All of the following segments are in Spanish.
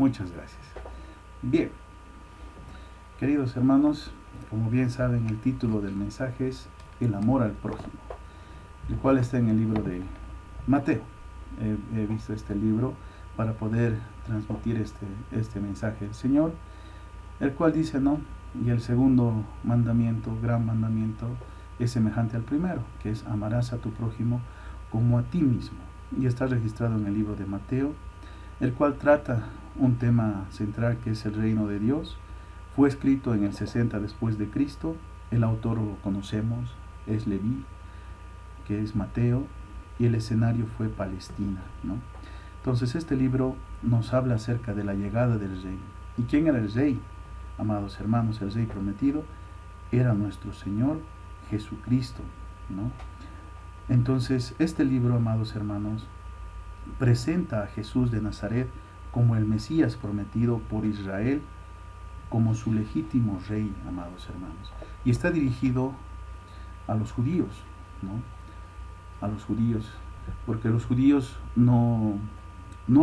Muchas gracias. Bien, queridos hermanos, como bien saben, el título del mensaje es El amor al prójimo, el cual está en el libro de Mateo. He visto este libro para poder transmitir este mensaje del Señor, el cual dice, ¿no? Y el segundo mandamiento, gran mandamiento, es semejante al primero, que es amarás a tu prójimo como a ti mismo. Y está registrado en el libro de Mateo, el cual trata un tema central que es el reino de Dios. Fue escrito en el 60 después de Cristo. El autor lo conocemos, es Leví, que es Mateo, y el escenario fue Palestina, ¿no? Entonces este libro nos habla acerca de la llegada del rey. ¿Y quién era el rey? Amados hermanos, el rey prometido era nuestro Señor Jesucristo, ¿no? Entonces este libro, amados hermanos, presenta a Jesús de Nazaret como el Mesías prometido por Israel, como su legítimo rey, amados hermanos. Y está dirigido a los judíos, ¿no? A los judíos, porque los judíos no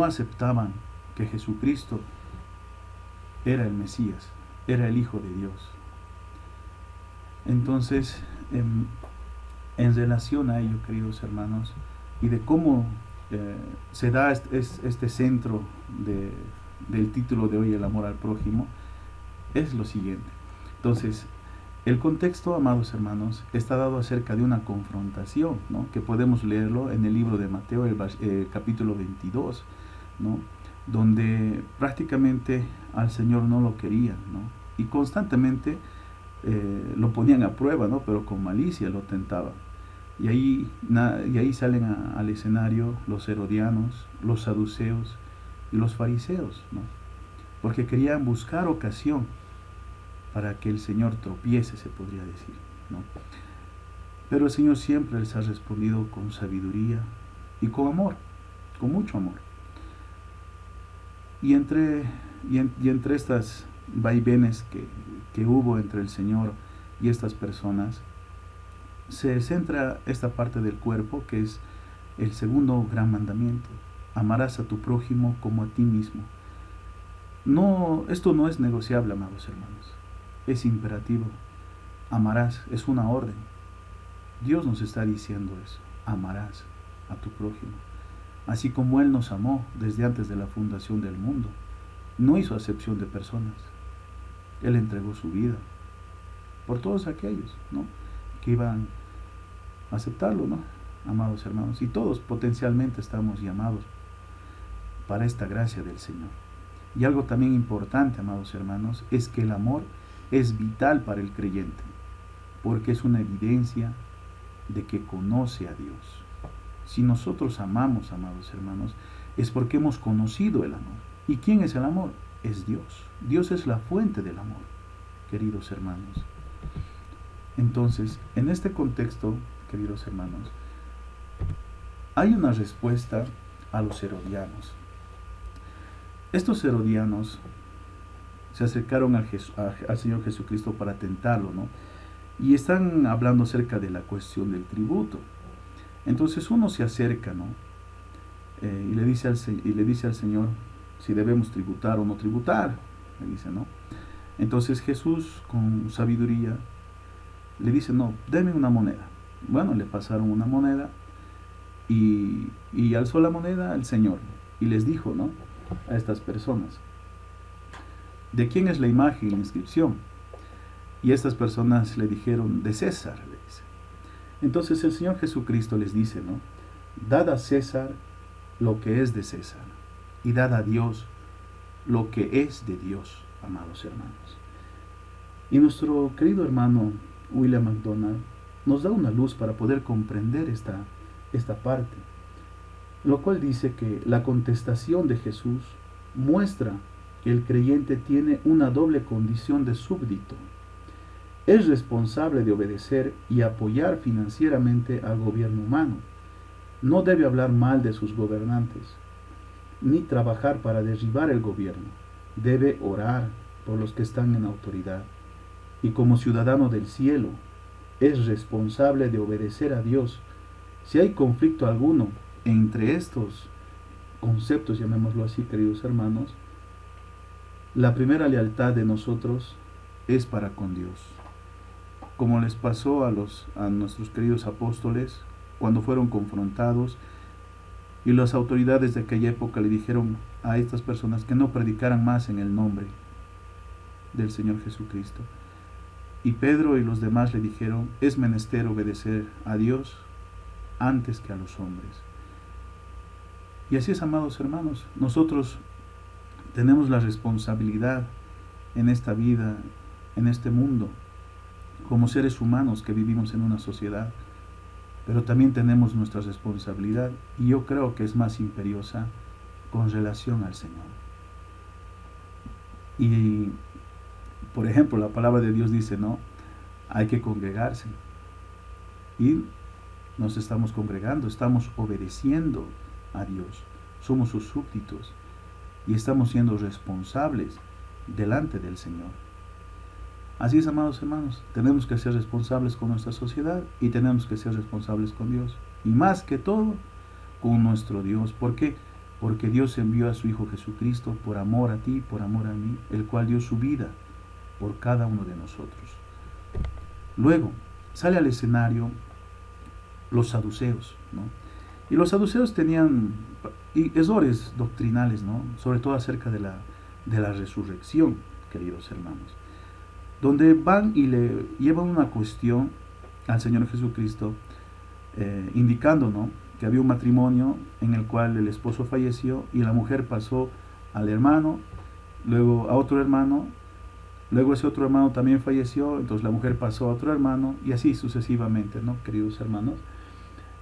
aceptaban que Jesucristo era el Mesías, era el Hijo de Dios. Entonces, en relación a ello, queridos hermanos, y de cómo se da este centro del título de hoy, el amor al prójimo, es lo siguiente. Entonces, el contexto, amados hermanos, está dado acerca de una confrontación, ¿no? Que podemos leerlo en el libro de Mateo, capítulo 22, ¿no? Donde prácticamente al Señor no lo querían, ¿no? Y constantemente lo ponían a prueba, ¿no? Pero con malicia lo tentaban. Y ahí salen al escenario los herodianos, los saduceos y los fariseos, ¿no? Porque querían buscar ocasión para que el Señor tropiece, se podría decir, ¿no? Pero el Señor siempre les ha respondido con sabiduría y con amor, con mucho amor. Y entre estas vaivenes que hubo entre el Señor y estas personas, se centra esta parte del cuerpo, que es el segundo gran mandamiento: amarás a tu prójimo como a ti mismo. No, esto no es negociable, amados hermanos, es imperativo. Amarás, es una orden. Dios nos está diciendo eso: amarás a tu prójimo. Así como Él nos amó desde antes de la fundación del mundo, no hizo acepción de personas. Él entregó su vida por todos aquellos, ¿no?, que iban a aceptarlo, ¿no?, amados hermanos. Y todos potencialmente estamos llamados para esta gracia del Señor. Y algo también importante, amados hermanos, es que el amor es vital para el creyente, porque es una evidencia de que conoce a Dios. Si nosotros amamos, amados hermanos, es porque hemos conocido el amor. ¿Y quién es el amor? Es Dios. Dios es la fuente del amor, queridos hermanos. Entonces, en este contexto, queridos hermanos, hay una respuesta a los herodianos. Estos herodianos se acercaron al Señor Jesucristo para tentarlo, ¿no? Y están hablando acerca de la cuestión del tributo. Entonces uno se acerca, ¿no?, y le dice al Señor si debemos tributar o no tributar, le dice, ¿no? Entonces Jesús, con sabiduría, le dice: no, deme una moneda. Bueno, le pasaron una moneda y alzó la moneda el Señor y les dijo, ¿no?, a estas personas: ¿de quién es la imagen y la inscripción? Y estas personas le dijeron: de César, le dice. Entonces el Señor Jesucristo les dice, ¿no?, dad a César lo que es de César y dad a Dios lo que es de Dios, amados hermanos. Y nuestro querido hermano William MacDonald nos da una luz para poder comprender esta parte, lo cual dice que la contestación de Jesús muestra que el creyente tiene una doble condición de súbdito. Es responsable de obedecer y apoyar financieramente al gobierno humano. No debe hablar mal de sus gobernantes, ni trabajar para derribar el gobierno. Debe orar por los que están en autoridad. Y como ciudadano del cielo, es responsable de obedecer a Dios. Si hay conflicto alguno entre estos conceptos, llamémoslo así, queridos hermanos, La primera lealtad de nosotros es para con Dios. Como les pasó a nuestros queridos apóstoles cuando fueron confrontados y las autoridades de aquella época le dijeron a estas personas que no predicaran más en el nombre del Señor Jesucristo. Y Pedro y los demás le dijeron, es menester obedecer a Dios antes que a los hombres. Y así es, amados hermanos, nosotros tenemos la responsabilidad en esta vida, en este mundo, como seres humanos que vivimos en una sociedad, pero también tenemos nuestra responsabilidad, y yo creo que es más imperiosa con relación al Señor. Y, por ejemplo, la palabra de Dios dice, ¿no? Hay que congregarse. Y nos estamos congregando, estamos obedeciendo a Dios, somos sus súbditos y estamos siendo responsables delante del Señor. Así es, amados hermanos, tenemos que ser responsables con nuestra sociedad y tenemos que ser responsables con Dios. Y más que todo, con nuestro Dios. ¿Por qué? Porque Dios envió a su Hijo Jesucristo por amor a ti, por amor a mí, el cual dio su vida por cada uno de nosotros. Luego, sale al escenario los saduceos, ¿no? Y los saduceos tenían errores doctrinales, ¿no? Sobre todo acerca de la resurrección, queridos hermanos, donde van y le llevan una cuestión al Señor Jesucristo, indicando, ¿no?, que había un matrimonio en el cual el esposo falleció y la mujer pasó al hermano, luego a otro hermano, luego ese otro hermano también falleció, entonces la mujer pasó a otro hermano y así sucesivamente, ¿no, queridos hermanos?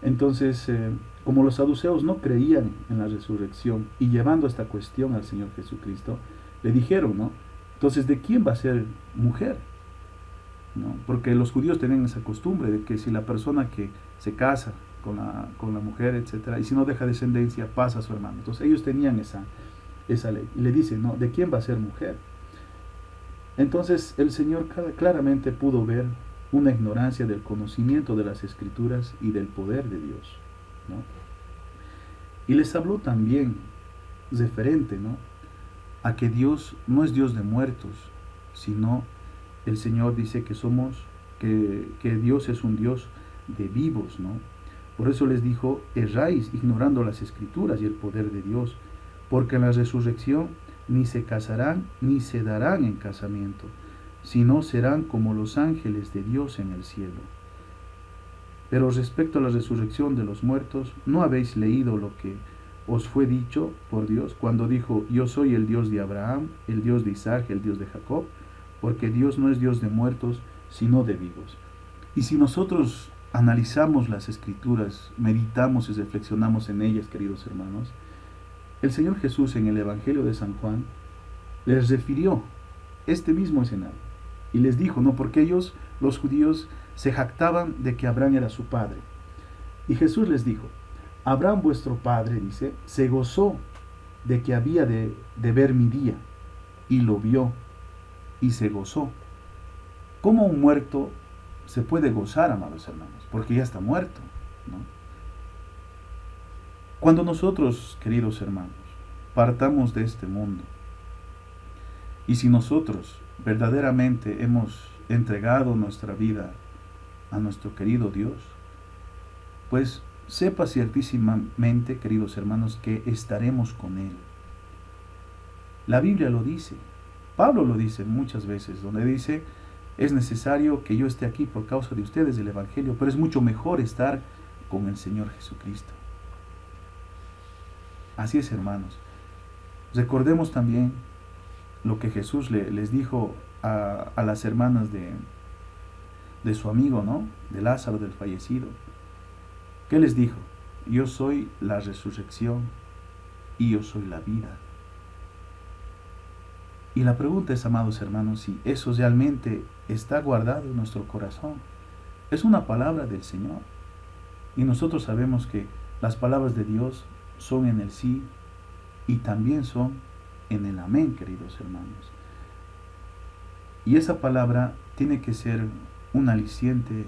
Entonces, como los saduceos no creían en la resurrección y llevando esta cuestión al Señor Jesucristo, le dijeron, ¿no? Entonces, ¿de quién va a ser mujer? ¿No? Porque los judíos tenían esa costumbre de que si la persona que se casa con la mujer, etcétera, y si no deja descendencia, pasa a su hermano. Entonces ellos tenían esa ley. Y le dicen, ¿no?, ¿de quién va a ser mujer? Entonces el Señor claramente pudo ver una ignorancia del conocimiento de las Escrituras y del poder de Dios, ¿no? Y les habló también referente, ¿no?, a que Dios no es Dios de muertos, sino el Señor dice que Dios es un Dios de vivos, ¿no? Por eso les dijo, erráis ignorando las Escrituras y el poder de Dios, porque en la resurrección ni se casarán ni se darán en casamiento, sino serán como los ángeles de Dios en el cielo. Pero respecto a la resurrección de los muertos, ¿no habéis leído lo que os fue dicho por Dios cuando dijo, yo soy el Dios de Abraham, el Dios de Isaac, el Dios de Jacob? Porque Dios no es Dios de muertos, sino de vivos. Y si nosotros analizamos las Escrituras, meditamos y reflexionamos en ellas, queridos hermanos, el Señor Jesús en el Evangelio de San Juan les refirió este mismo escenario y les dijo, no, porque ellos, los judíos, se jactaban de que Abraham era su padre. Y Jesús les dijo, Abraham vuestro padre, dice, se gozó de que había de ver mi día, y lo vio, y se gozó. ¿Cómo un muerto se puede gozar, amados hermanos? Porque ya está muerto, ¿no? Cuando nosotros, queridos hermanos, partamos de este mundo, y si nosotros verdaderamente hemos entregado nuestra vida a nuestro querido Dios, pues sepa ciertísimamente, queridos hermanos, que estaremos con Él. La Biblia lo dice, Pablo lo dice muchas veces, donde dice, es necesario que yo esté aquí por causa de ustedes del Evangelio, pero es mucho mejor estar con el Señor Jesucristo. Así es, hermanos. Recordemos también lo que Jesús les dijo a las hermanas de su amigo, ¿no?, de Lázaro, del fallecido. ¿Qué les dijo? Yo soy la resurrección y yo soy la vida. Y la pregunta es, amados hermanos, si eso realmente está guardado en nuestro corazón. Es una palabra del Señor. Y nosotros sabemos que las palabras de Dios son en el sí y también son en el amén, queridos hermanos. Y esa palabra tiene que ser un aliciente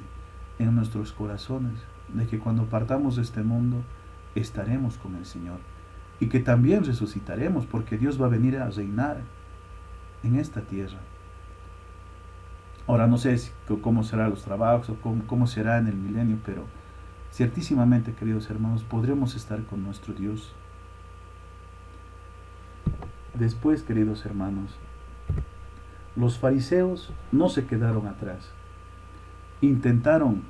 en nuestros corazones, de que cuando partamos de este mundo estaremos con el Señor y que también resucitaremos, porque Dios va a venir a reinar en esta tierra. Ahora no sé cómo serán los trabajos o cómo será en el milenio, pero ciertísimamente, queridos hermanos, podremos estar con nuestro Dios. Después, queridos hermanos, los fariseos no se quedaron atrás. Intentaron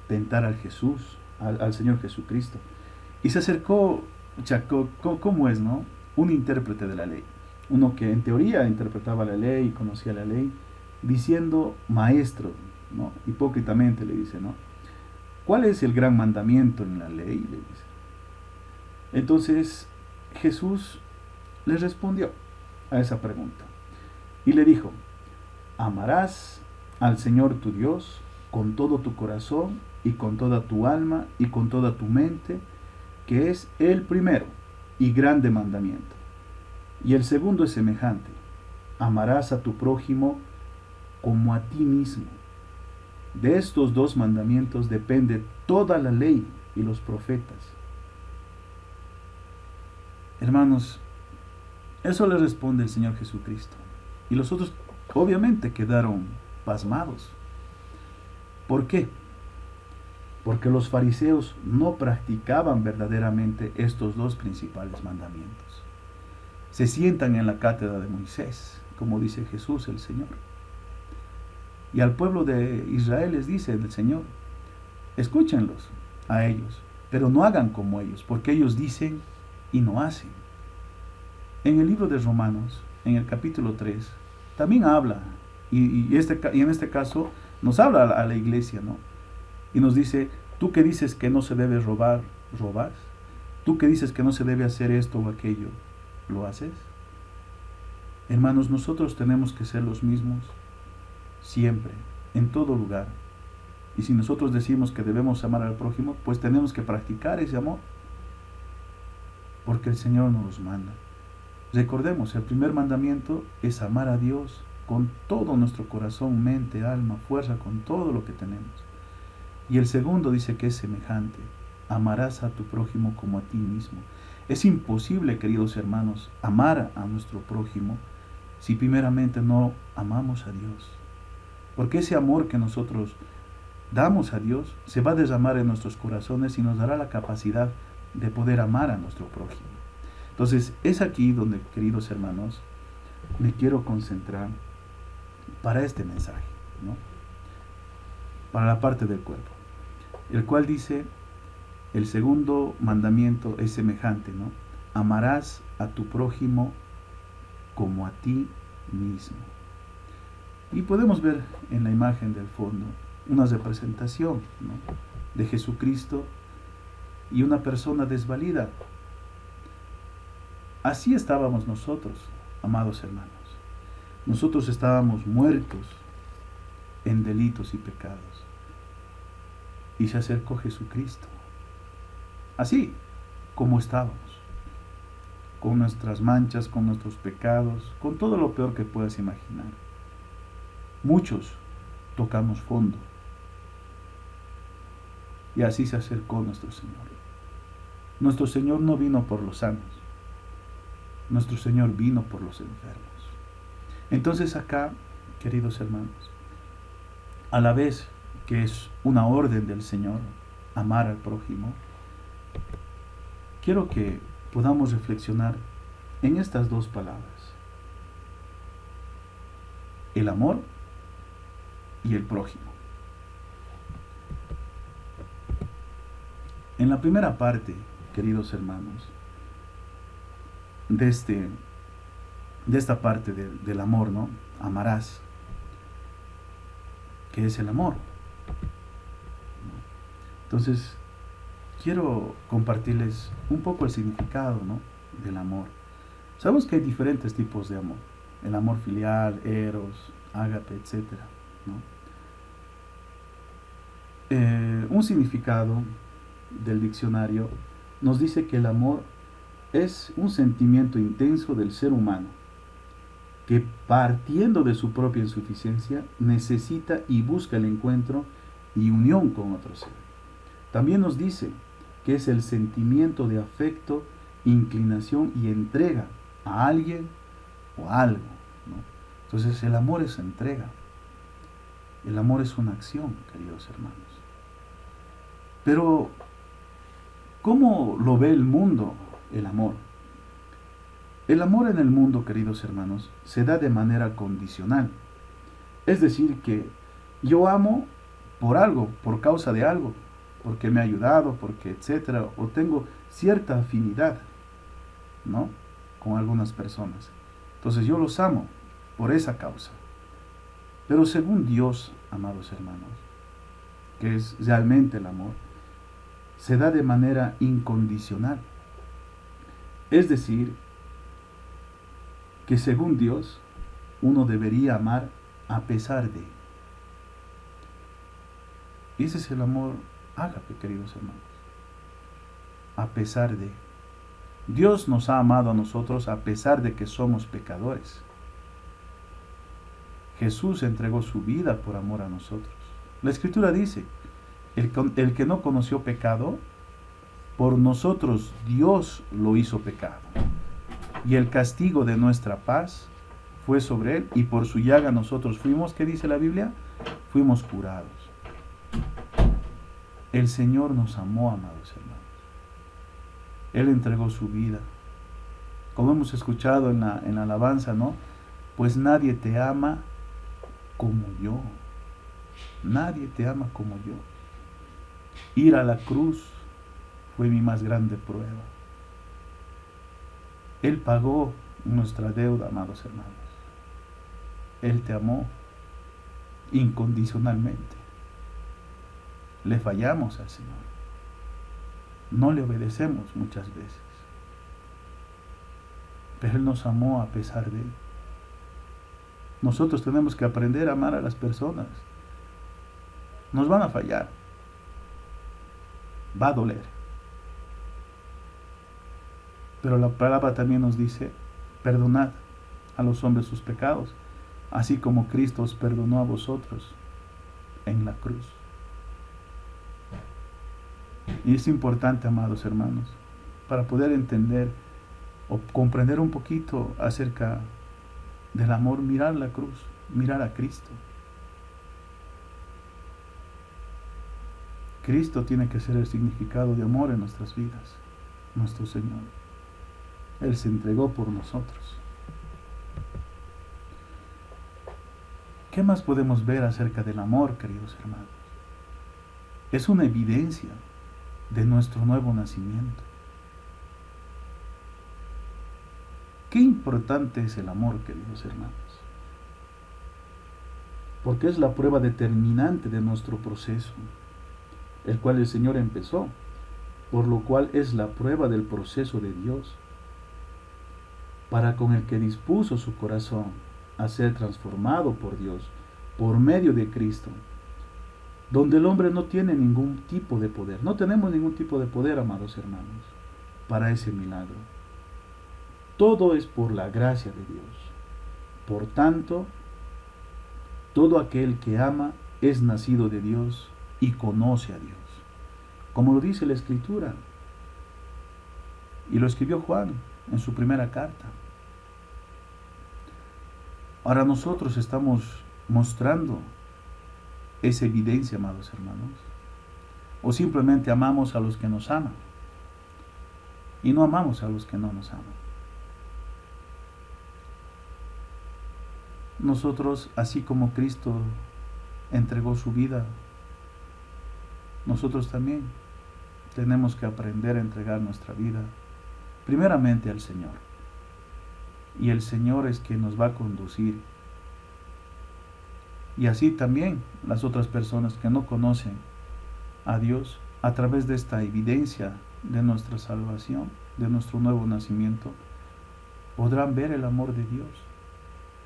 tentar al Señor Jesucristo. Y se acercó, ¿cómo es, no? Un intérprete de la ley. Uno que en teoría interpretaba la ley y conocía la ley, diciendo, maestro, ¿no? Hipócritamente le dice, ¿no? ¿Cuál es el gran mandamiento en la ley? Le dice. Entonces Jesús le respondió a esa pregunta y le dijo, amarás al Señor tu Dios con todo tu corazón y con toda tu alma y con toda tu mente, que es el primero y grande mandamiento. Y el segundo es semejante, amarás a tu prójimo como a ti mismo. De estos dos mandamientos depende toda la ley y los profetas. Hermanos, eso le responde el Señor Jesucristo. Y los otros obviamente quedaron pasmados. ¿Por qué? Porque los fariseos no practicaban verdaderamente estos dos principales mandamientos. Se sientan en la cátedra de Moisés, como dice Jesús el Señor. Y al pueblo de Israel les dice el Señor, escúchenlos a ellos, pero no hagan como ellos, porque ellos dicen y no hacen. En el libro de Romanos, en el capítulo 3, también habla, y en este caso nos habla a la iglesia, ¿no? Y nos dice, tú que dices que no se debe robar, ¿robas? Tú que dices que no se debe hacer esto o aquello, ¿lo haces? Hermanos, nosotros tenemos que ser los mismos siempre, en todo lugar. Y si nosotros decimos que debemos amar al prójimo, pues tenemos que practicar ese amor, porque el Señor nos los manda. Recordemos, el primer mandamiento es amar a Dios con todo nuestro corazón, mente, alma, fuerza, con todo lo que tenemos. Y el segundo dice que es semejante, amarás a tu prójimo como a ti mismo. Es imposible, queridos hermanos, amar a nuestro prójimo si primeramente no amamos a Dios. Porque ese amor que nosotros damos a Dios se va a derramar en nuestros corazones y nos dará la capacidad de poder amar a nuestro prójimo. Entonces, es aquí donde, queridos hermanos, me quiero concentrar para este mensaje, ¿no? Para la parte del cuerpo, el cual dice, el segundo mandamiento es semejante, ¿no? Amarás a tu prójimo como a ti mismo. Y podemos ver en la imagen del fondo una representación, ¿no?, de Jesucristo y una persona desvalida. Así estábamos nosotros, amados hermanos. Nosotros estábamos muertos en delitos y pecados. Y se acercó Jesucristo, así como estábamos, con nuestras manchas, con nuestros pecados, con todo lo peor que puedas imaginar. Muchos tocamos fondo. Y así se acercó nuestro Señor. Nuestro Señor no vino por los sanos. Nuestro Señor vino por los enfermos. Entonces acá, queridos hermanos, a la vez que es una orden del Señor, amar al prójimo, quiero que podamos reflexionar en estas dos palabras: el amor y el prójimo. En la primera parte, queridos hermanos, de esta parte del amor, ¿no? Amarás, que es el amor. Entonces, quiero compartirles un poco el significado, ¿no?, del amor. Sabemos que hay diferentes tipos de amor: el amor filial, eros, ágape, etc., ¿no? Un significado del diccionario nos dice que el amor es un sentimiento intenso del ser humano que, partiendo de su propia insuficiencia, necesita y busca el encuentro y unión con otro ser. También nos dice que es el sentimiento de afecto, inclinación y entrega a alguien o a algo, ¿no? Entonces el amor es entrega. El amor es una acción, queridos hermanos. Pero, ¿cómo lo ve el mundo, el amor? El amor en el mundo, queridos hermanos, se da de manera condicional. Es decir, que yo amo por algo, por causa de algo, porque me ha ayudado, porque etcétera, o tengo cierta afinidad, ¿no?, con algunas personas. Entonces yo los amo por esa causa. Pero según Dios, amados hermanos, que es realmente el amor, se da de manera incondicional. Es decir, que según Dios, uno debería amar a pesar de. Y ese es el amor ágape, queridos hermanos. A pesar de. Dios nos ha amado a nosotros a pesar de que somos pecadores. Jesús entregó su vida por amor a nosotros. La Escritura dice, el que no conoció pecado, por nosotros Dios lo hizo pecado. Y el castigo de nuestra paz fue sobre él, y por su llaga nosotros fuimos, ¿qué dice la Biblia? Fuimos curados. El Señor nos amó, amados hermanos. Él entregó su vida. Como hemos escuchado en la alabanza, ¿no? Pues nadie te ama como yo. Nadie te ama como yo. Ir a la cruz fue mi más grande prueba. Él pagó nuestra deuda, amados hermanos. Él te amó incondicionalmente. Le fallamos al Señor. No le obedecemos muchas veces. Pero Él nos amó a pesar de él. Nosotros tenemos que aprender a amar a las personas. Nos van a fallar. Va a doler. Pero la palabra también nos dice, perdonad a los hombres sus pecados, así como Cristo os perdonó a vosotros en la cruz. Y es importante, amados hermanos, para poder entender o comprender un poquito acerca del amor, mirar la cruz, mirar a Cristo. Cristo tiene que ser el significado de amor en nuestras vidas, nuestro Señor. Él se entregó por nosotros. ¿Qué más podemos ver acerca del amor, queridos hermanos? Es una evidencia de nuestro nuevo nacimiento. Qué importante es el amor, queridos hermanos, porque es la prueba determinante de nuestro proceso, el cual el Señor empezó, por lo cual es la prueba del proceso de Dios, para con el que dispuso su corazón a ser transformado por Dios, por medio de Cristo, donde el hombre no tiene ningún tipo de poder. No tenemos ningún tipo de poder, amados hermanos, para ese milagro. Todo es por la gracia de Dios. Por tanto, todo aquel que ama es nacido de Dios y conoce a Dios. Como lo dice la Escritura. Y lo escribió Juan en su primera carta. Ahora nosotros estamos mostrando esa evidencia, amados hermanos. O simplemente amamos a los que nos aman y no amamos a los que no nos aman. Nosotros, así como Cristo entregó su vida, nosotros también tenemos que aprender a entregar nuestra vida primeramente al Señor. Y el Señor es quien nos va a conducir. Y así también las otras personas que no conocen a Dios, a través de esta evidencia de nuestra salvación, de nuestro nuevo nacimiento, podrán ver el amor de Dios.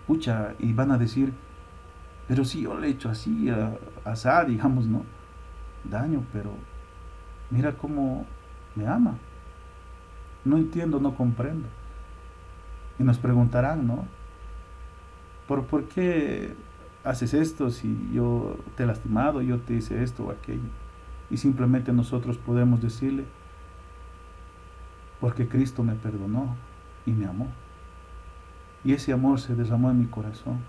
Pucha, y van a decir, pero si yo le he hecho así, asá, digamos, ¿no? Daño, pero mira cómo me ama. No entiendo, no comprendo. Y nos preguntarán, ¿no? ¿Por qué haces esto si yo te he lastimado, yo te hice esto o aquello? Y simplemente nosotros podemos decirle, porque Cristo me perdonó y me amó. Y ese amor se derramó en mi corazón.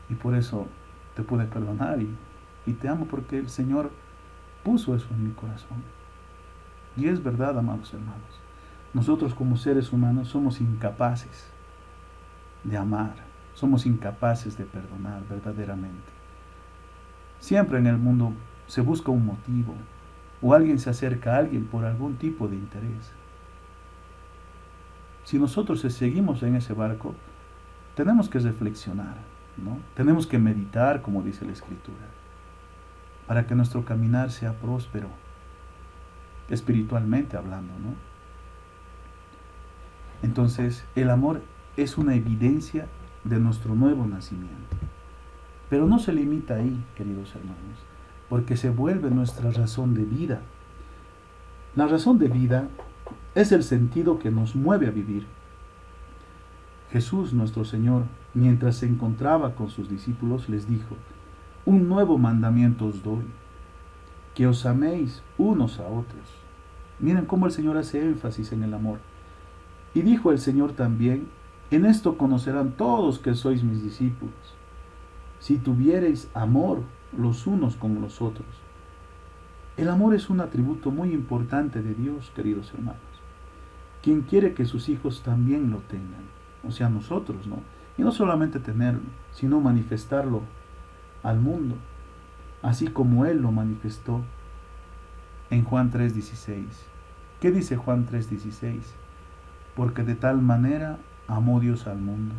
Y por eso te pude perdonar y te amo porque el Señor puso eso en mi corazón. Y es verdad, amados hermanos. Nosotros como seres humanos somos incapaces de amar, somos incapaces de perdonar verdaderamente. Siempre en el mundo se busca un motivo o alguien se acerca a alguien por algún tipo de interés. Si nosotros seguimos en ese barco, tenemos que reflexionar, ¿no? Tenemos que meditar, como dice la Escritura, para que nuestro caminar sea próspero, espiritualmente hablando, ¿no? Entonces, el amor es una evidencia de nuestro nuevo nacimiento. Pero no se limita ahí, queridos hermanos, porque se vuelve nuestra razón de vida. La razón de vida es el sentido que nos mueve a vivir. Jesús, nuestro Señor, mientras se encontraba con sus discípulos, les dijo: un nuevo mandamiento os doy, que os améis unos a otros. Miren cómo el Señor hace énfasis en el amor. Y dijo el Señor también: en esto conocerán todos que sois mis discípulos, si tuviereis amor los unos con los otros. El amor es un atributo muy importante de Dios, queridos hermanos, quien quiere que sus hijos también lo tengan, o sea, nosotros, ¿no? Y no solamente tenerlo, sino manifestarlo al mundo, así como Él lo manifestó en Juan 3:16. ¿Qué dice Juan 3:16? Porque de tal manera amó Dios al mundo,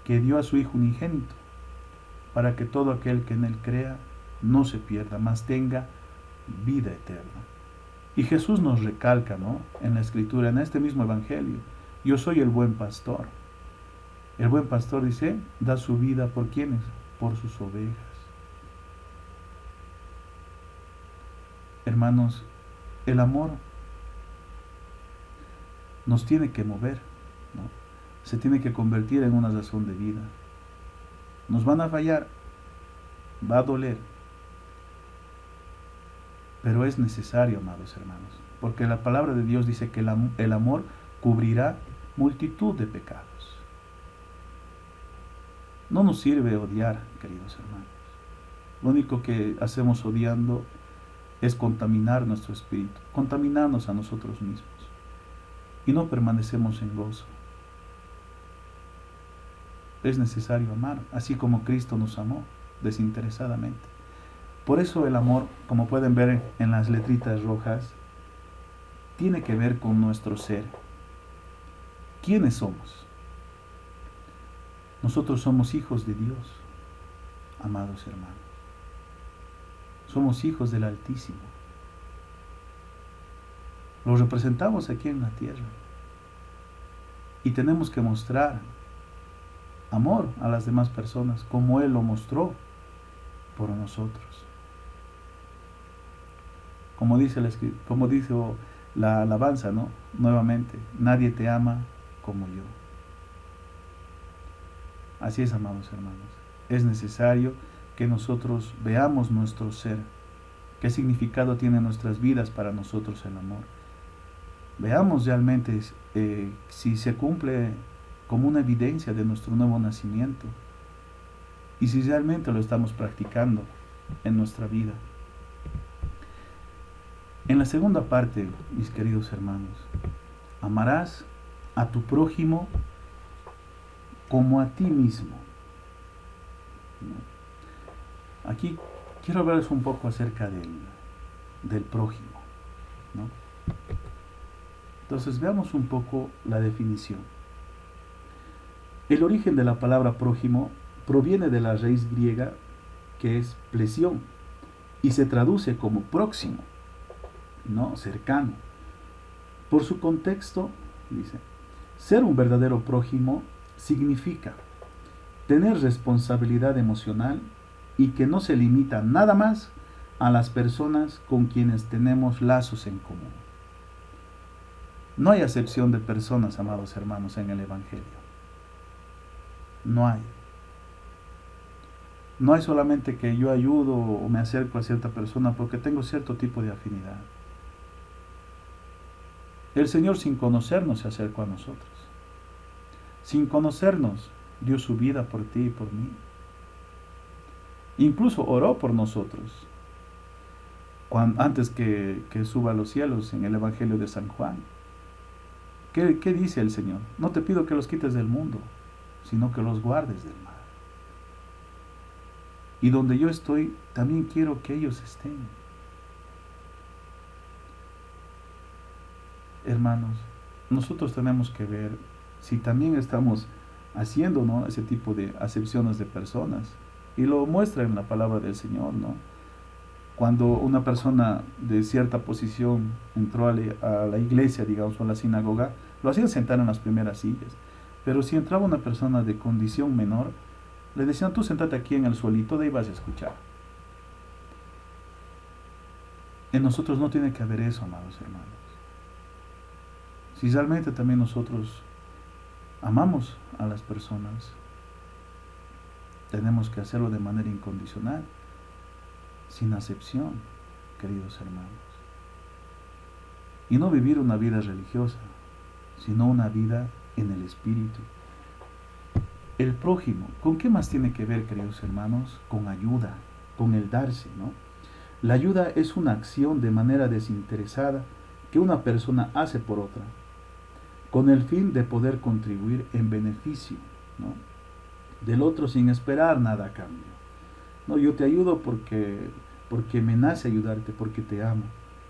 que dio a su Hijo unigénito, para que todo aquel que en Él crea no se pierda, mas tenga vida eterna. Y Jesús nos recalca, ¿no?, en la Escritura, en este mismo Evangelio: yo soy el buen pastor. El buen pastor, dice, da su vida ¿por quiénes? Por sus ovejas. Hermanos, el amor nos tiene que mover, ¿no? Se tiene que convertir en una razón de vida. Nos van a fallar, va a doler, pero es necesario, amados hermanos, porque la palabra de Dios dice que el amor cubrirá multitud de pecados. No nos sirve odiar, queridos hermanos. Lo único que hacemos odiando es contaminar nuestro espíritu, contaminarnos a nosotros mismos, y no permanecemos en gozo. Es necesario amar, así como Cristo nos amó desinteresadamente. Por eso el amor, como pueden ver en las letritas rojas, tiene que ver con nuestro ser. ¿Quiénes somos? Nosotros somos hijos de Dios, amados hermanos. Somos hijos del Altísimo. Lo representamos aquí en la tierra. Y tenemos que mostrar amor a las demás personas, como Él lo mostró por nosotros. Como dice la alabanza, ¿no?, nuevamente: nadie te ama como yo. Así es, amados hermanos. Es necesario que nosotros veamos nuestro ser, qué significado tiene en nuestras vidas para nosotros el amor. Veamos realmente si se cumple como una evidencia de nuestro nuevo nacimiento y si realmente lo estamos practicando en nuestra vida. En la segunda parte, mis queridos hermanos, amarás a tu prójimo como a ti mismo. Aquí quiero hablarles un poco acerca del prójimo, ¿no? Entonces veamos un poco la definición. El origen de la palabra prójimo proviene de la raíz griega que es plesión y se traduce como próximo, ¿no?, cercano. Por su contexto, dice, ser un verdadero prójimo significa tener responsabilidad emocional y que no se limita nada más a las personas con quienes tenemos lazos en común. No hay acepción de personas, amados hermanos, en el Evangelio. No hay. No hay solamente que yo ayudo o me acerco a cierta persona porque tengo cierto tipo de afinidad. El Señor, sin conocernos, se acercó a nosotros. Sin conocernos, dio su vida por ti y por mí. Incluso oró por nosotros antes que suba a los cielos en el Evangelio de San Juan. ¿Qué dice el Señor? No te pido que los quites del mundo, sino que los guardes del mal. Y donde yo estoy, también quiero que ellos estén. Hermanos, nosotros tenemos que ver si también estamos haciendo, ¿no?, ese tipo de acepciones de personas. Y lo muestra en la palabra del Señor, ¿no? Cuando una persona de cierta posición entró a la iglesia, digamos, o a la sinagoga, lo hacían sentar en las primeras sillas. Pero si entraba una persona de condición menor, le decían, tú sentate aquí en el suelito, de ahí vas a escuchar. En nosotros no tiene que haber eso, amados hermanos. Si realmente también nosotros amamos a las personas, tenemos que hacerlo de manera incondicional, sin acepción, queridos hermanos. Y no vivir una vida religiosa, sino una vida en el Espíritu. El prójimo, ¿con qué más tiene que ver, queridos hermanos? Con ayuda, con el darse, ¿no? La ayuda es una acción de manera desinteresada que una persona hace por otra, con el fin de poder contribuir en beneficio, ¿no?, del otro sin esperar nada a cambio. No, yo te ayudo porque me nace ayudarte, porque te amo,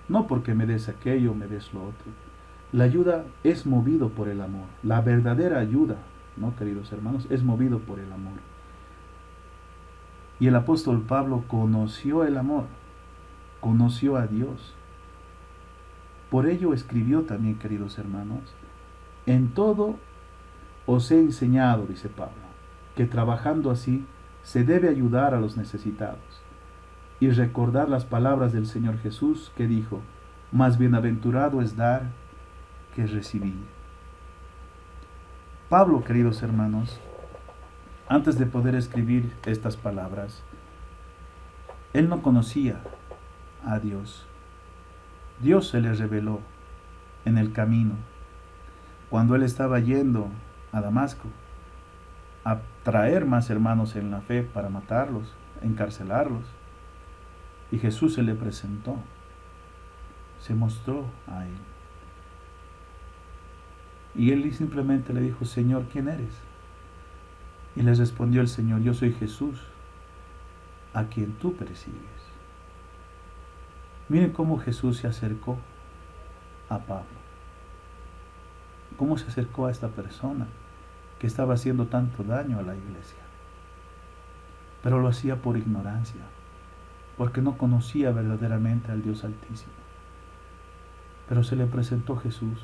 no porque me des aquello, me des lo otro. La ayuda es movido por el amor. La verdadera ayuda, ¿no, queridos hermanos?, es movido por el amor. Y el apóstol Pablo conoció el amor, conoció a Dios. Por ello escribió también, queridos hermanos, en todo os he enseñado, dice Pablo, que trabajando así se debe ayudar a los necesitados y recordar las palabras del Señor Jesús que dijo, más bienaventurado es dar que recibir. Pablo, queridos hermanos, antes de poder escribir estas palabras, él no conocía a Dios. Dios se le reveló en el camino, cuando él estaba yendo a Damasco a traer más hermanos en la fe para matarlos, encarcelarlos. Y Jesús se le presentó, se mostró a él. Y él simplemente le dijo, Señor, ¿quién eres? Y le respondió el Señor, yo soy Jesús, a quien tú persigues. Miren cómo Jesús se acercó a Pablo. Cómo se acercó a esta persona que estaba haciendo tanto daño a la iglesia. Pero lo hacía por ignorancia, porque no conocía verdaderamente al Dios Altísimo. Pero se le presentó Jesús,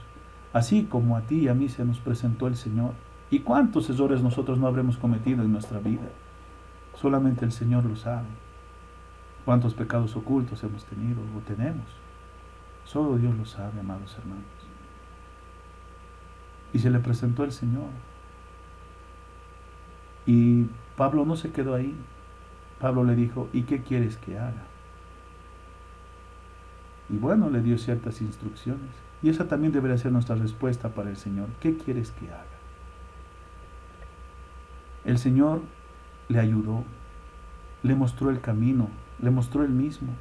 así como a ti y a mí se nos presentó el Señor. ¿Y cuántos errores nosotros no habremos cometido en nuestra vida? Solamente el Señor lo sabe. ¿Cuántos pecados ocultos hemos tenido o tenemos? Solo Dios lo sabe, amados hermanos. Y se le presentó el Señor. Y Pablo no se quedó ahí. Pablo le dijo, ¿y qué quieres que haga? Y bueno, le dio ciertas instrucciones. Y esa también debería ser nuestra respuesta para el Señor. ¿Qué quieres que haga? El Señor le ayudó, le mostró el camino, le mostró el mismo.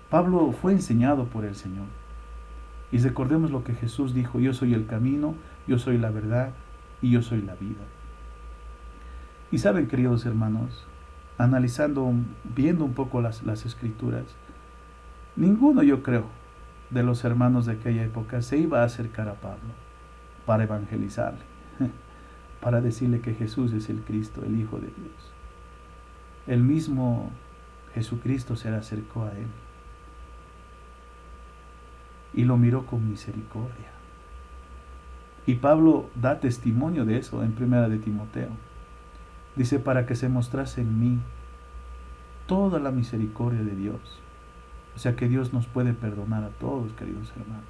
Pablo fue enseñado por el Señor. Y recordemos lo que Jesús dijo, yo soy el camino, yo soy la verdad y yo soy la vida. Y saben, queridos hermanos, analizando, viendo un poco las escrituras, ninguno, yo creo, de los hermanos de aquella época se iba a acercar a Pablo para evangelizarle, para decirle que Jesús es el Cristo, el Hijo de Dios. El mismo Jesucristo se le acercó a él y lo miró con misericordia. Y Pablo da testimonio de eso en 1 de Timoteo. Dice, para que se mostrase en mí toda la misericordia de Dios. O sea que Dios nos puede perdonar a todos, queridos hermanos.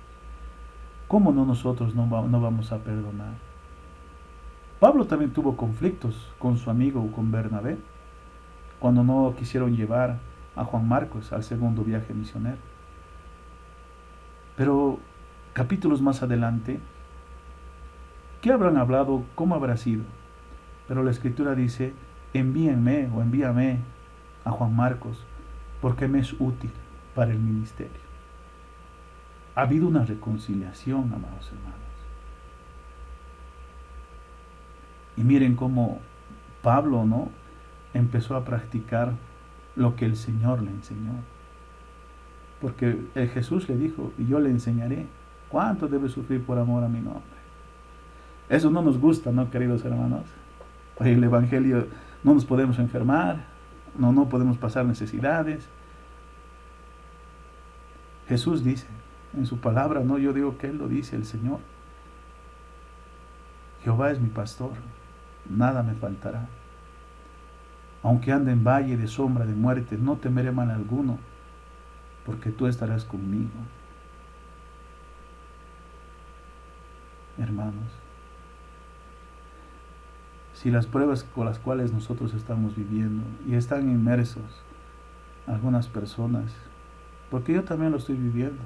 ¿Cómo no nosotros no vamos a perdonar? Pablo también tuvo conflictos con su amigo, con Bernabé, cuando no quisieron llevar a Juan Marcos al segundo viaje misionero. Pero capítulos más adelante, ¿qué habrán hablado? ¿Cómo habrá sido? Pero la Escritura dice envíame a Juan Marcos, porque me es útil para el ministerio. Ha habido una reconciliación, amados hermanos. Y miren cómo Pablo, ¿no?, empezó a practicar lo que el Señor le enseñó. Porque Jesús le dijo, y yo le enseñaré cuánto debe sufrir por amor a mi nombre. Eso no nos gusta, ¿no, queridos hermanos? Oye, el Evangelio, no nos podemos enfermar, no podemos pasar necesidades. Jesús dice en su palabra, no yo digo que Él lo dice, el Señor. Jehová es mi pastor, nada me faltará. Aunque ande en valle de sombra de muerte, no temeré mal alguno, porque tú estarás conmigo. Hermanos, si las pruebas con las cuales nosotros estamos viviendo y están inmersos algunas personas, porque yo también lo estoy viviendo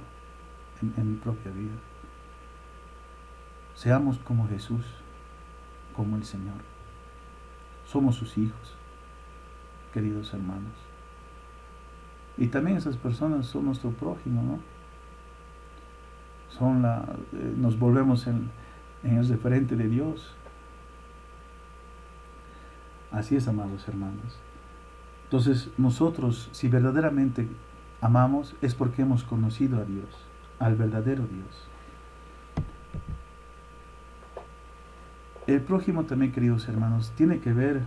en mi propia vida, seamos como Jesús, como el Señor. Somos sus hijos, queridos hermanos. Y también esas personas son nuestro prójimo, ¿no? Nos volvemos en el referente de Dios. Así es, amados hermanos. Entonces, nosotros, si verdaderamente amamos, es porque hemos conocido a Dios, al verdadero Dios. El prójimo también, queridos hermanos, tiene que ver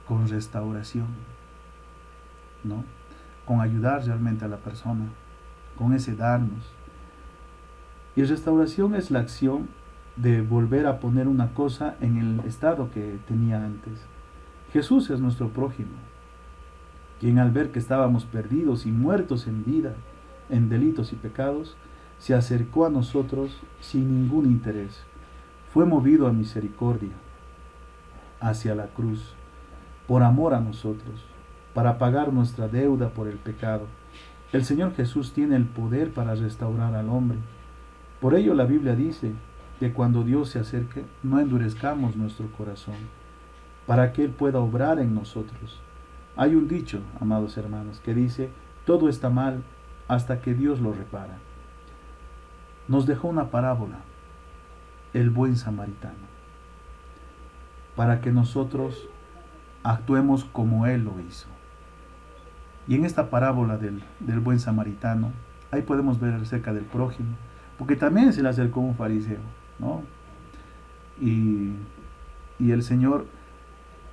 con restauración, ¿no?, con ayudar realmente a la persona, con ese darnos. Y restauración es la acción de volver a poner una cosa en el estado que tenía antes. Jesús es nuestro prójimo, quien al ver que estábamos perdidos y muertos en vida, en delitos y pecados, se acercó a nosotros sin ningún interés. Fue movido a misericordia hacia la cruz, por amor a nosotros, para pagar nuestra deuda por el pecado. El Señor Jesús tiene el poder para restaurar al hombre. Por ello la Biblia dice que cuando Dios se acerque, no endurezcamos nuestro corazón, para que Él pueda obrar en nosotros. Hay un dicho, amados hermanos, que dice, todo está mal hasta que Dios lo repara. Nos dejó una parábola, el buen samaritano, para que nosotros actuemos como Él lo hizo. Y en esta parábola del buen samaritano, ahí podemos ver acerca del prójimo, porque también se le acercó un fariseo, ¿no? Y el Señor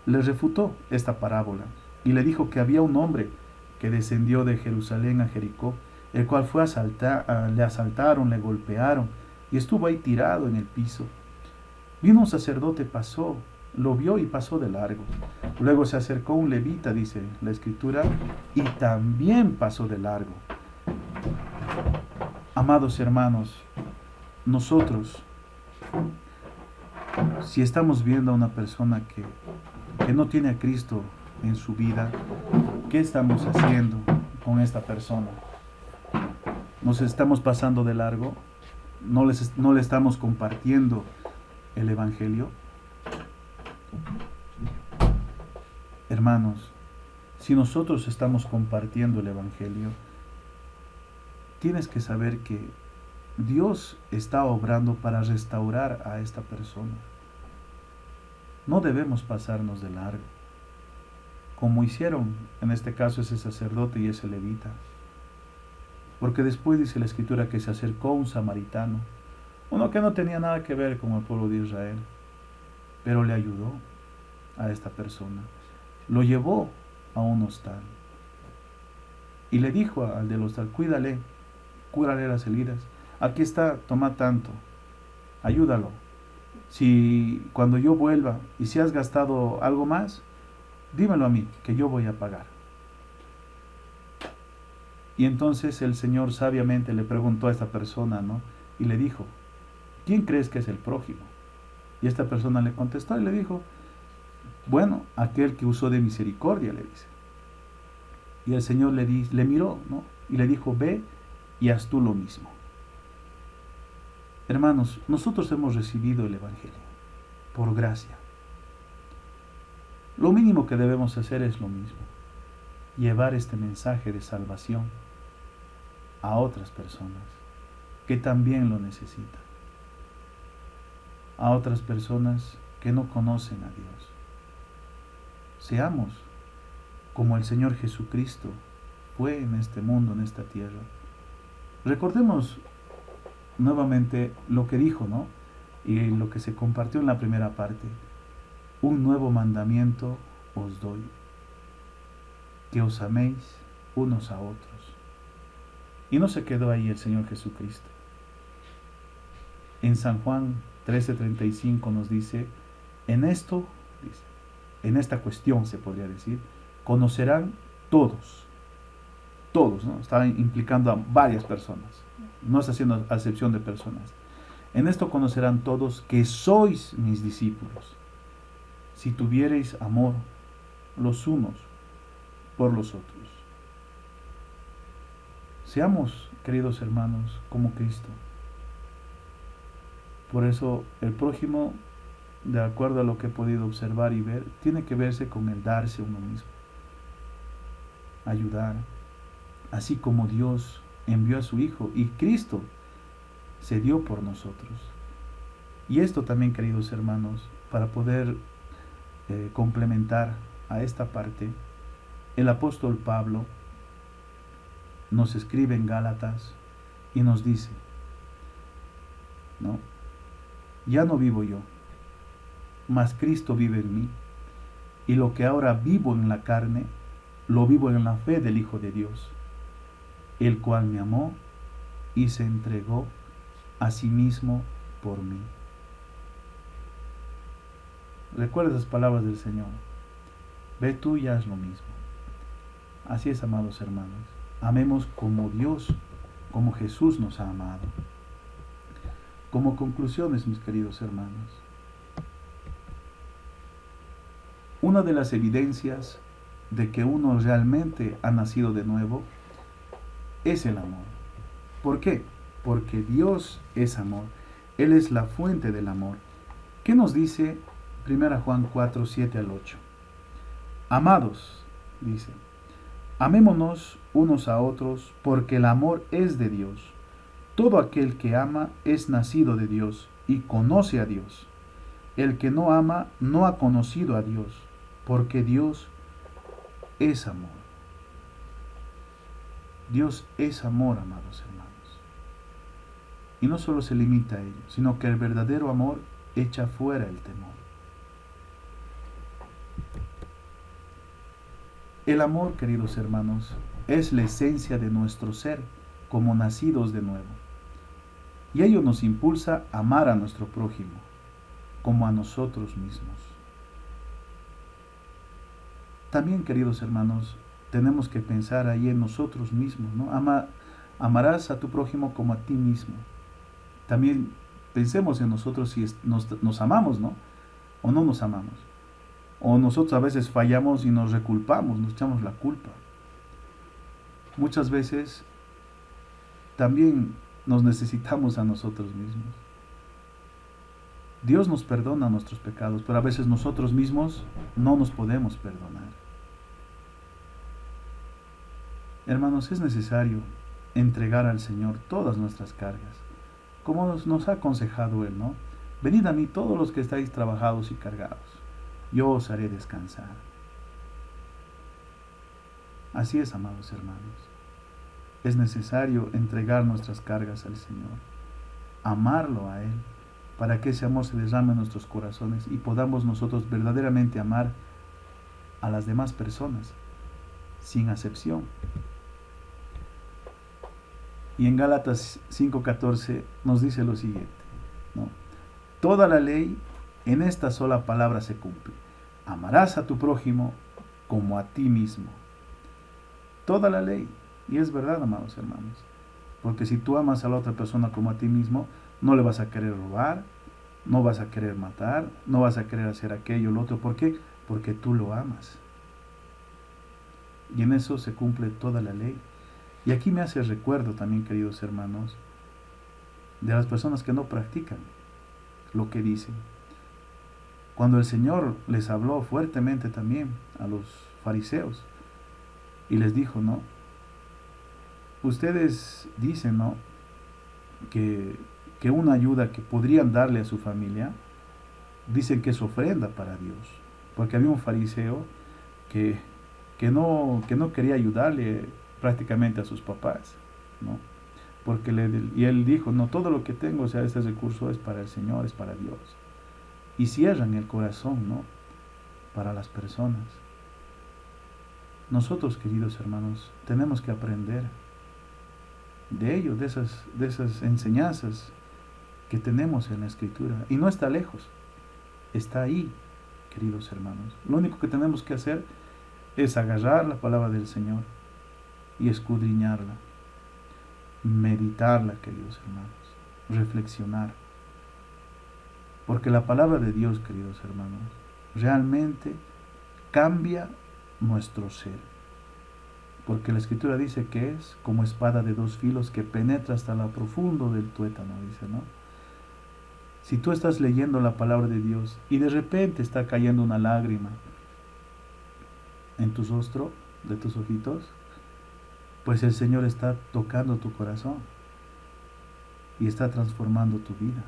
le refutó esta parábola y le dijo que había un hombre que descendió de Jerusalén a Jericó, el cual fue le asaltaron, le golpearon y estuvo ahí tirado en el piso. Vino un sacerdote, pasó, lo vio y pasó de largo. Luego se acercó un levita, dice la Escritura, y también pasó de largo. Amados hermanos, nosotros, si estamos viendo a una persona que no tiene a Cristo en su vida, ¿qué estamos haciendo con esta persona? ¿Nos estamos pasando de largo? ¿No le estamos compartiendo el Evangelio? Hermanos, si nosotros estamos compartiendo el Evangelio, tienes que saber que Dios está obrando para restaurar a esta persona. No debemos pasarnos de largo, como hicieron en este caso ese sacerdote y ese levita. Porque después dice la Escritura que se acercó un samaritano, uno que no tenía nada que ver con el pueblo de Israel, pero le ayudó a esta persona. Lo llevó a un hostal y le dijo al del hostal, cuídale, cúrale las heridas. Aquí está, toma tanto, ayúdalo. Si cuando yo vuelva y si has gastado algo más, dímelo a mí, que yo voy a pagar. Y entonces el Señor sabiamente le preguntó a esta persona, ¿no? Y le dijo, ¿quién crees que es el prójimo? Y esta persona le contestó y le dijo, bueno, aquel que usó de misericordia, le dice. Y el Señor le miró, ¿no? Y le dijo, ve y haz tú lo mismo. Hermanos, nosotros hemos recibido el Evangelio por gracia. Lo mínimo que debemos hacer es lo mismo, llevar este mensaje de salvación a otras personas que también lo necesitan, a otras personas que no conocen a Dios. Seamos como el Señor Jesucristo fue en este mundo, en esta tierra. Recordemos nuevamente lo que dijo, ¿no? Y lo que se compartió en la primera parte. Un nuevo mandamiento os doy, que os améis unos a otros. Y no se quedó ahí el Señor Jesucristo. En San Juan 13:35 nos dice, en esto, en esta cuestión se podría decir, conocerán todos, ¿no? Está implicando a varias personas, no está haciendo acepción de personas. En esto conocerán todos que sois mis discípulos, si tuviereis amor los unos por los otros. Seamos, queridos hermanos, como Cristo. Por eso el prójimo, de acuerdo a lo que he podido observar y ver, tiene que verse con el darse uno mismo, ayudar, así como Dios envió a su Hijo y Cristo se dio por nosotros. Y esto también, queridos hermanos, para poder complementar a esta parte, el apóstol Pablo nos escribe en Gálatas y nos dice, ¿no? Ya no vivo yo, mas Cristo vive en mí, y lo que ahora vivo en la carne, lo vivo en la fe del Hijo de Dios, el cual me amó y se entregó a sí mismo por mí. Recuerda esas palabras del Señor. Ve tú y haz lo mismo. Así es, amados hermanos. Amemos como Dios, como Jesús nos ha amado. Como conclusiones, mis queridos hermanos, una de las evidencias de que uno realmente ha nacido de nuevo es el amor. ¿Por qué? Porque Dios es amor. Él es la fuente del amor. ¿Qué nos dice 1 Juan 4, 7 al 8? Amados, dice, amémonos unos a otros, porque el amor es de Dios. Todo aquel que ama es nacido de Dios y conoce a Dios. El que no ama no ha conocido a Dios, porque Dios es amor. Dios es amor, amados hermanos. Y no solo se limita a ello, sino que el verdadero amor echa fuera el temor. El amor, queridos hermanos, es la esencia de nuestro ser como nacidos de nuevo. Y ello nos impulsa a amar a nuestro prójimo como a nosotros mismos. También, queridos hermanos, tenemos que pensar ahí en nosotros mismos, ¿no? Amarás a tu prójimo como a ti mismo. También pensemos en nosotros si nos amamos, ¿no? O no nos amamos. O nosotros a veces fallamos y nos reculpamos, nos echamos la culpa. Muchas veces también nos necesitamos a nosotros mismos. Dios nos perdona nuestros pecados, pero a veces nosotros mismos no nos podemos perdonar. Hermanos, es necesario entregar al Señor todas nuestras cargas, como nos ha aconsejado Él, ¿no? Venid a mí todos los que estáis trabajados y cargados, yo os haré descansar. Así es, amados hermanos. Es necesario entregar nuestras cargas al Señor, amarlo a Él, para que ese amor se derrame en nuestros corazones y podamos nosotros verdaderamente amar a las demás personas, sin acepción. Y en Gálatas 5:14 nos dice lo siguiente, ¿no? Toda la ley en esta sola palabra se cumple: amarás a tu prójimo como a ti mismo. Toda la ley. Y es verdad, amados hermanos, porque si tú amas a la otra persona como a ti mismo, no le vas a querer robar, no vas a querer matar, no vas a querer hacer aquello o lo otro. ¿Por qué? Porque tú lo amas. Y en eso se cumple toda la ley. Y aquí me hace recuerdo también, queridos hermanos, de las personas que no practican lo que dicen. cuando el Señor les habló fuertemente también a los fariseos y les dijo, ¿no? Ustedes dicen, ¿no? Que una ayuda que podrían darle a su familia, dicen que es ofrenda para Dios. Porque había un fariseo que, que no quería ayudarle prácticamente a sus papás, ¿no? Y él dijo, no, todo lo que tengo, o sea, este recurso es para el Señor, es para Dios. Y cierran el corazón, ¿no? Para las personas. Nosotros, queridos hermanos, tenemos que aprender de ello, de esas enseñanzas que tenemos en la Escritura. Y no está lejos, está ahí, queridos hermanos. Lo único que tenemos que hacer es agarrar la palabra del Señor y escudriñarla, meditarla, queridos hermanos, reflexionar. Porque la palabra de Dios, queridos hermanos, realmente cambia nuestro ser. Porque la Escritura dice que es como espada de dos filos que penetra hasta lo profundo del tuétano, dice, ¿no? Si tú estás leyendo la palabra de Dios y de repente está cayendo una lágrima en tu rostro, de tus ojitos, pues el Señor está tocando tu corazón y está transformando tu vida.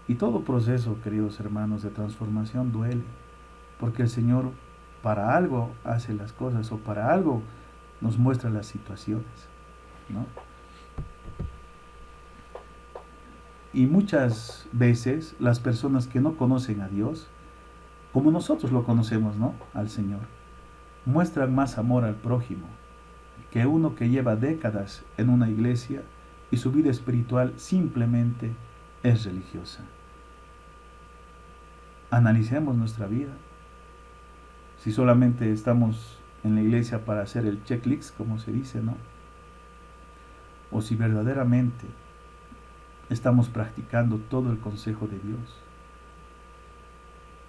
Y todo proceso, queridos hermanos, de transformación duele, porque el Señor para algo hace las cosas o para algo nos muestra las situaciones, ¿no? Y muchas veces las personas que no conocen a Dios, como nosotros lo conocemos, ¿no? Al Señor, muestran más amor al prójimo que uno que lleva décadas en una iglesia y su vida espiritual simplemente es religiosa. Analicemos nuestra vida. Si solamente estamos en la iglesia para hacer el checklist, como se dice, ¿no? O si verdaderamente estamos practicando todo el consejo de Dios.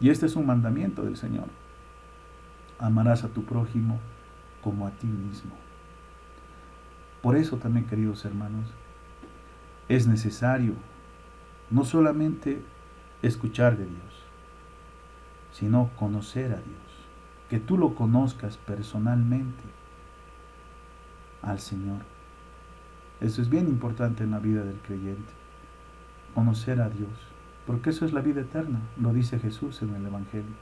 Y este es un mandamiento del Señor. Amarás a tu prójimo como a ti mismo. Por eso también, queridos hermanos, es necesario no solamente escuchar de Dios, sino conocer a Dios. Que tú lo conozcas personalmente al Señor. Eso es bien importante en la vida del creyente. Conocer a Dios. Porque eso es la vida eterna. Lo dice Jesús en el Evangelio.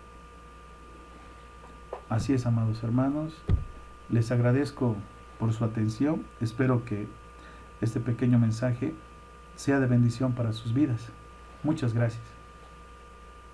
Así es, amados hermanos. Les agradezco por su atención. Espero que este pequeño mensaje sea de bendición para sus vidas. Muchas gracias.